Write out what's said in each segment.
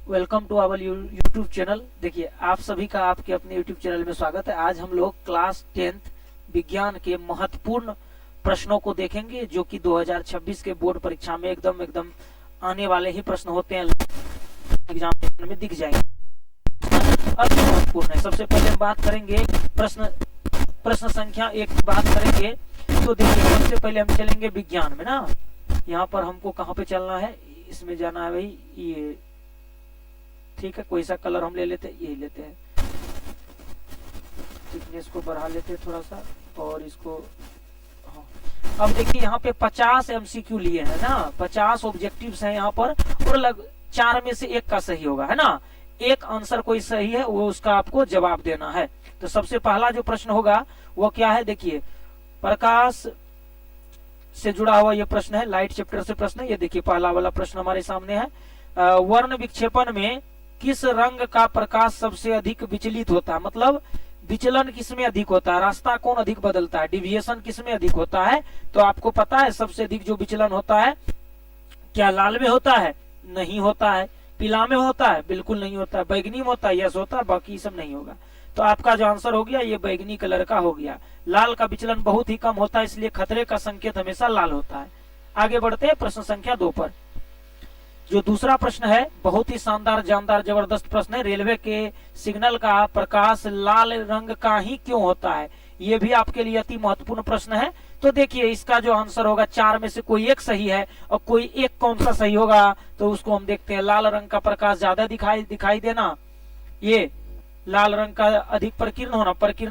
Welcome to our YouTube channel. देखिए आप सभी का आपके अपने यूट्यूब चैनल में स्वागत है। आज हम लोग क्लास 10th विज्ञान के महत्वपूर्ण प्रश्नों को देखेंगे जो कि 2026 के बोर्ड परीक्षा में एकदम आने वाले ही प्रश्न होते हैं, एग्जाम में दिख जाएंगे। अति महत्वपूर्ण है। सबसे पहले हम बात करेंगे प्रश्न संख्या 1 की बात करेंगे। तो देखिए सबसे पहले हम चलेंगे विज्ञान में ना। यहाँ पर हमको कहाँ पे चलना है, इसमें जाना है भाई, ये ठीक है। कोई सा कलर हम ले लेते हैं, यही लेते हैं। थिकनेस को बढ़ा लेते हैं थोड़ा सा और इसको हाँ। अब देखिए यहाँ पे 50 एमसीक्यू लिए हैं ना, 50 ऑब्जेक्टिव्स हैं यहाँ पर और 4 में से 1 का सही होगा, है ना। एक आंसर कोई सही है वो उसका आपको जवाब देना है। तो सबसे पहला जो प्रश्न होगा वो क्या है, देखिए प्रकाश से जुड़ा हुआ ये प्रश्न है, लाइट चैप्टर से प्रश्न है। ये देखिए पहला वाला प्रश्न हमारे सामने है। वर्ण विक्षेपण में किस रंग का प्रकाश सबसे अधिक विचलित होता है, मतलब विचलन किसमें अधिक होता है, रास्ता कौन अधिक बदलता है, डिविएशन किसमें अधिक होता है। तो आपको पता है सबसे अधिक जो विचलन होता है क्या लाल में होता है, नहीं होता है। पीला में होता है, बिल्कुल नहीं होता है। बैगनी में होता है, यस होता है, बाकी सब नहीं होगा। तो आपका जो आंसर हो गया ये बैगनी कलर का हो गया। लाल का विचलन बहुत ही कम होता है, इसलिए खतरे का संकेत हमेशा लाल होता है। आगे बढ़ते हैं प्रश्न संख्या 2 पर। जो दूसरा प्रश्न है बहुत ही शानदार जानदार जबरदस्त प्रश्न है। रेलवे के सिग्नल का प्रकाश लाल रंग का ही क्यों होता है, ये भी आपके लिए अति महत्वपूर्ण प्रश्न है। तो देखिए इसका जो आंसर होगा 4 में से कोई एक सही है और कोई एक कौन सा सही होगा, तो उसको हम देखते हैं। लाल रंग का प्रकाश ज्यादा दिखाई देना, ये लाल रंग का अधिक प्रकीर्ण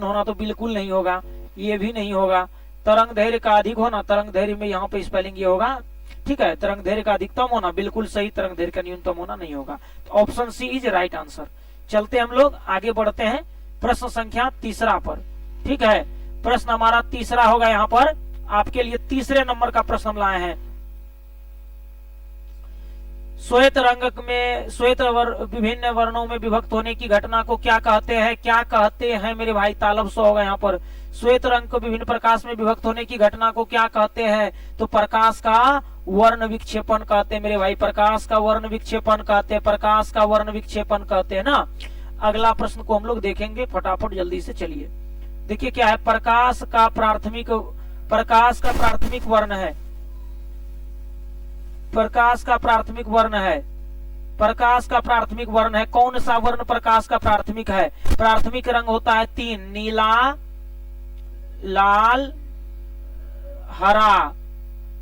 होना तो बिल्कुल नहीं होगा, ये भी नहीं होगा। तरंग धैर्य का अधिक होना, तरंग धैर्य में यहाँ पे स्पेलिंग ये होगा, ठीक है। तरंग धैर्य का अधिकतम होना बिल्कुल सही, तरंग धैर्य का न्यूनतम होना नहीं होगा। तो option C is right answer. चलते हम लोग आगे बढ़ते हैं प्रश्न संख्या 3 पर, ठीक है। प्रश्न हमारा 3 होगा। यहाँ पर आपके लिए 3 नंबर का प्रश्न हम लाए हैं। श्वेत रंग में विभिन्न वर्णों में विभक्त होने की घटना को क्या कहते हैं, क्या कहते हैं मेरे भाई, तालब 100 होगा यहाँ पर। श्वेत रंग को विभिन्न प्रकाश में विभक्त होने की घटना को क्या कहते हैं, तो प्रकाश का वर्ण विक्षेपण कहते हैं मेरे भाई, प्रकाश का वर्ण विक्षेपण कहते हैं, प्रकाश का वर्ण विक्षेपण कहते हैं ना। अगला प्रश्न को हम लोग देखेंगे फटाफट जल्दी से। चलिए देखिए क्या है, प्रकाश का प्राथमिक वर्ण है, प्रकाश का प्राथमिक वर्ण है, प्रकाश का प्राथमिक वर्ण है। कौन सा वर्ण प्रकाश का प्राथमिक है, प्राथमिक रंग होता है 3, नीला, लाल, हरा।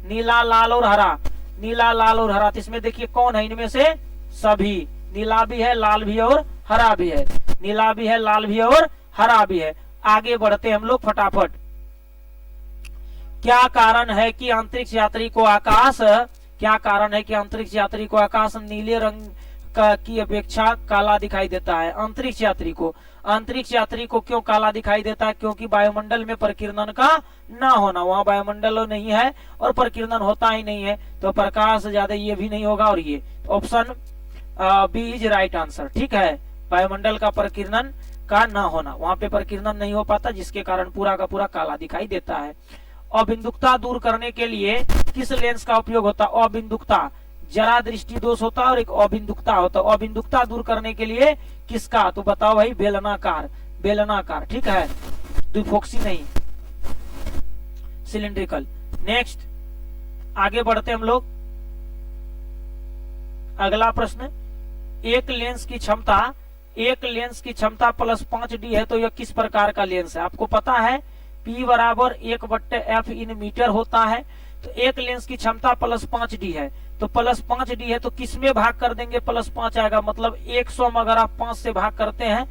नीला, लाल और हरा, नीला, लाल और हरा। तो इसमें देखिए कौन है इनमें से, सभी। नीला भी है, लाल भी है और हरा भी है, नीला भी है, लाल भी है और हरा भी है। आगे बढ़ते हम लोग फटाफट। क्या कारण है कि अंतरिक्ष यात्री को आकाश नीले रंग की अपेक्षा काला दिखाई देता है। अंतरिक्ष यात्री को क्यों काला दिखाई देता है, क्योंकि वायुमंडल में प्रकीर्णन का ना होना, वहां वायुमंडल नहीं है और प्रकीर्णन होता ही नहीं है, तो प्रकाश ज्यादा ये भी नहीं होगा। और ये option B is right answer, ठीक है। वायुमंडल का प्रकीर्णन का ना होना, वहां पे प्रकीर्णन नहीं हो पाता, जिसके कारण पूरा का पूरा काला दिखाई देता है। अबिंदुकता दूर करने के लिए किस लेंस का उपयोग होता है, अबिंदुकता, जरा दृष्टि दोष होता है और एक अबिंदुकता होता है। अबिंदुकता दूर करने के लिए किसका, तो बताओ भाई, बेलनाकार, ठीक है, द्विफोक्सी नहीं, सिलिंड्रिकल। नेक्स्ट आगे बढ़ते हम लोग। अगला प्रश्न, एक लेंस की क्षमता +5D है, तो यह किस प्रकार का लेंस है। आपको पता है P बराबर 1/f इन मीटर होता है। तो एक लेंस की क्षमता +5D है, तो +5D है तो किस में भाग कर देंगे, +5 आएगा, मतलब 100 में अगर आप 5 से भाग करते हैं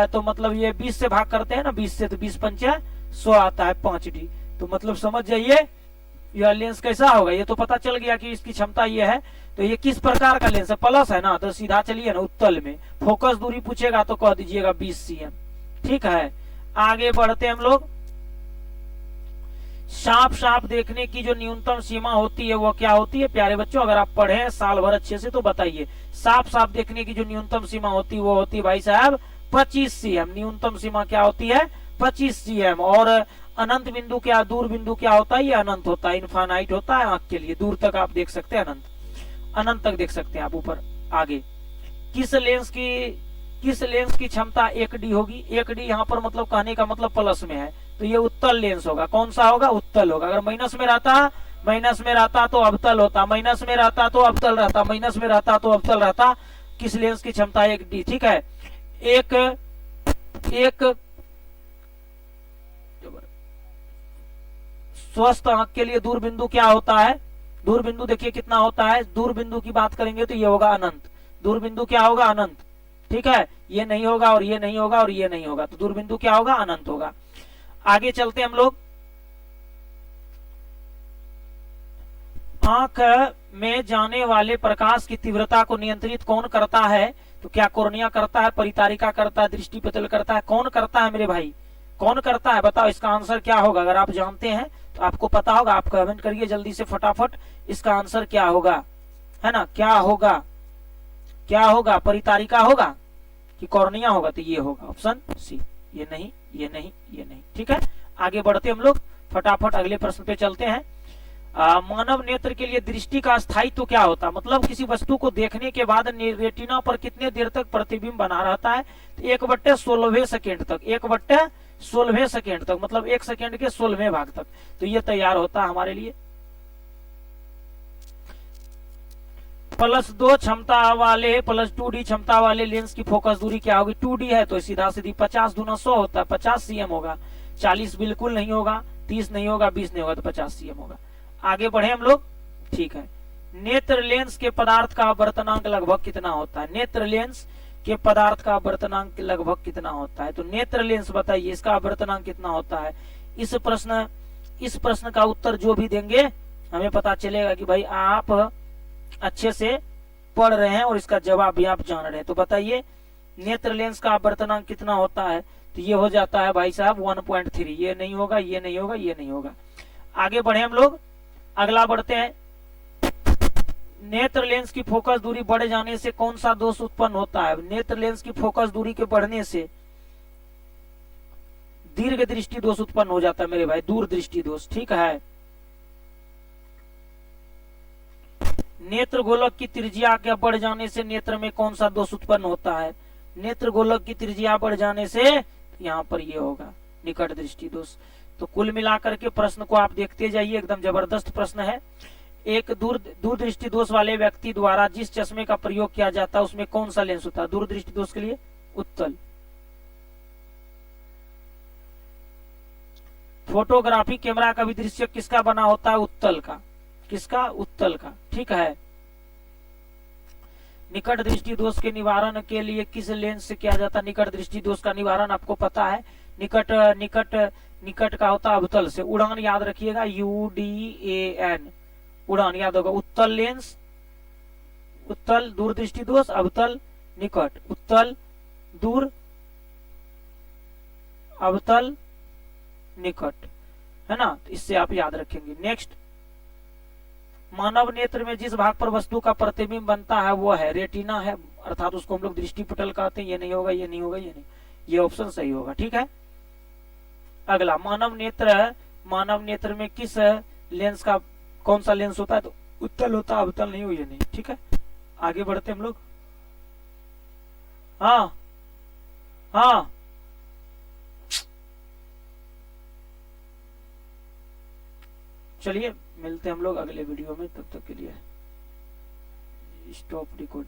तो मतलब ये 20 से भाग करते हैं ना, 20 से, तो 20 पंचे 100 आता है 5D। तो मतलब समझ जाइए यह लेंस कैसा होगा। ये तो पता चल गया कि इसकी क्षमता ये है, तो ये किस प्रकार का लेंस है, प्लस है ना, तो सीधा चलिए ना उत्तल में। फोकस दूरी पूछेगा तो कह दीजिएगा 20 cm, ठीक है। आगे बढ़ते हम लोग। साफ देखने की जो न्यूनतम सीमा होती है वो क्या होती है प्यारे बच्चों, अगर आप पढ़े साल भर अच्छे से तो बताइए। साफ देखने की जो न्यूनतम सीमा होती है वो होती है भाई साहब 25 cm। न्यूनतम सीमा क्या होती है, 25 cm। और अनंत बिंदु क्या, दूर बिंदु क्या होता है, ये अनंत होता है, इनफाइनाइट होता है आंख के लिए, दूर तक आप देख सकते हैं, अनंत तक देख सकते हैं आप ऊपर। आगे किस लेंस की क्षमता 1D होगी। 1D यहाँ पर मतलब कहने का मतलब प्लस में है, तो ये उत्तल लेंस होगा। कौन सा होगा? उत्तल होगा। अगर माइनस में रहता तो अवतल होता, माइनस में रहता तो अवतल रहता, माइनस में रहता तो अवतल रहता। किस लेंस की क्षमता 1D, ठीक है। एक स्वस्थ आंख के लिए दूर बिंदु क्या होता है? दूर बिंदु देखिए कितना होता है। दूर बिंदु की बात करेंगे तो ये होगा अनंत। दूर बिंदु क्या होगा? अनंत, ठीक है। ये नहीं होगा और ये नहीं होगा और ये नहीं होगा, तो दूर बिंदु क्या होगा? अनंत होगा। आगे चलते हम लोग। आंख में जाने वाले प्रकाश की तीव्रता को नियंत्रित कौन करता है? तो क्या कोर्निया करता है, परितारिका करता है, दृष्टि पटल करता है? कौन करता है मेरे भाई? कौन करता है? बताओ इसका आंसर क्या होगा। अगर आप जानते हैं तो आपको पता होगा, आप कमेंट करिए जल्दी से फटाफट। इसका आंसर क्या होगा, है ना? क्या होगा? क्या होगा? परितारिका होगा कि कॉर्निया होगा? तो ये होगा ऑप्शन सी। ये नहीं, ये नहीं, ये नहीं, ठीक है। आगे बढ़ते हम लोग फटाफट अगले प्रश्न पे चलते हैं। मानव नेत्र के लिए दृष्टि का स्थायित्व क्या होता है? मतलब किसी वस्तु को देखने के बाद रेटिना पर कितने देर तक प्रतिबिंब बना रहता है? तो 1/16 सेकेंड तक। 1/16 सेकेंड तक मतलब 1 सेकेंड के 16वें भाग तक। तो ये तैयार होता है हमारे लिए। +2 क्षमता वाले +2D क्षमता वाले लेंस की फोकस दूरी क्या होगी? 2D है तो सीधा सीधी 50 × 100 होता है, 50 cm होगा। 40 बिल्कुल नहीं होगा, 30 नहीं होगा, 20 नहीं होगा, तो 50 cm होगा। आगे बढ़े हम लोग, ठीक है। नेत्र लेंस के पदार्थ का आवर्तनांक लगभग कितना होता है? नेत्र लेंस के पदार्थ का आवर्तनांक लगभग कितना होता है? तो नेत्र लेंस बताइए, इसका आवर्तनांक कितना होता है? इस प्रश्न का उत्तर जो भी देंगे हमें पता चलेगा कि भाई आप अच्छे से पढ़ रहे हैं और इसका जवाब भी आप जान रहे हैं। तो बताइए नेत्र लेंस का आवर्तनांक कितना होता है? तो ये हो जाता है भाई साहब 1.3। ये नहीं होगा, ये नहीं होगा, ये नहीं होगा। आगे बढ़े हम लोग, अगला बढ़ते हैं। नेत्र लेंस की फोकस दूरी बढ़ जाने से कौन सा दोष उत्पन्न होता है? नेत्र लेंस की फोकस दूरी के बढ़ने से दीर्घ दृष्टि दोष उत्पन्न हो जाता है मेरे भाई, दूर दृष्टि दोष, ठीक है। नेत्र गोलक की त्रिज्या के बढ़ जाने से नेत्र में कौन सा दोष उत्पन्न होता है? नेत्र गोलक की त्रिज्या बढ़ जाने से यहाँ पर ये होगा निकट दृष्टि दोष। तो कुल मिलाकर के प्रश्न को आप देखते जाइए, एकदम जबरदस्त प्रश्न है। एक दूर दृष्टि दोष वाले व्यक्ति द्वारा जिस चश्मे का प्रयोग किया जाता है उसमें कौन सा लेंस होता है? दूर दृष्टि दोष के लिए उत्तल। फोटोग्राफी कैमरा का भी दृश्य किसका बना होता है? उत्तल का। किसका? उत्तल का, ठीक है। निकट दृष्टि दोष के निवारण के लिए किस लेंस से किया जाता है? निकट दृष्टि दोष का निवारण आपको पता है, निकट का होता है अवतल से। उड़ान याद रखिएगा, UDAN, उड़ान याद होगा। उत्तल लेंस, उत्तल दूर दृष्टि दोष, अवतल निकट, उत्तल दूर, अवतल निकट, है ना? तो इससे आप याद रखेंगे। नेक्स्ट, मानव नेत्र में जिस भाग पर वस्तु का प्रतिबिंब बनता है वो है रेटिना है, अर्थात उसको हम लोग दृष्टि पटल कहते हैं। ये नहीं होगा, ये नहीं होगा, ये नहीं, ये ऑप्शन सही होगा, ठीक है। अगला, मानव नेत्र में किस लेंस का कौन सा लेंस होता है? तो उत्तल होता है, अवतल नहीं हो, ये नहीं, ठीक है। आगे बढ़ते हम लोग। हाँ हाँ, चलिए मिलते हैं हम लोग अगले वीडियो में, तब तक के लिए स्टॉप रिकॉर्डिंग।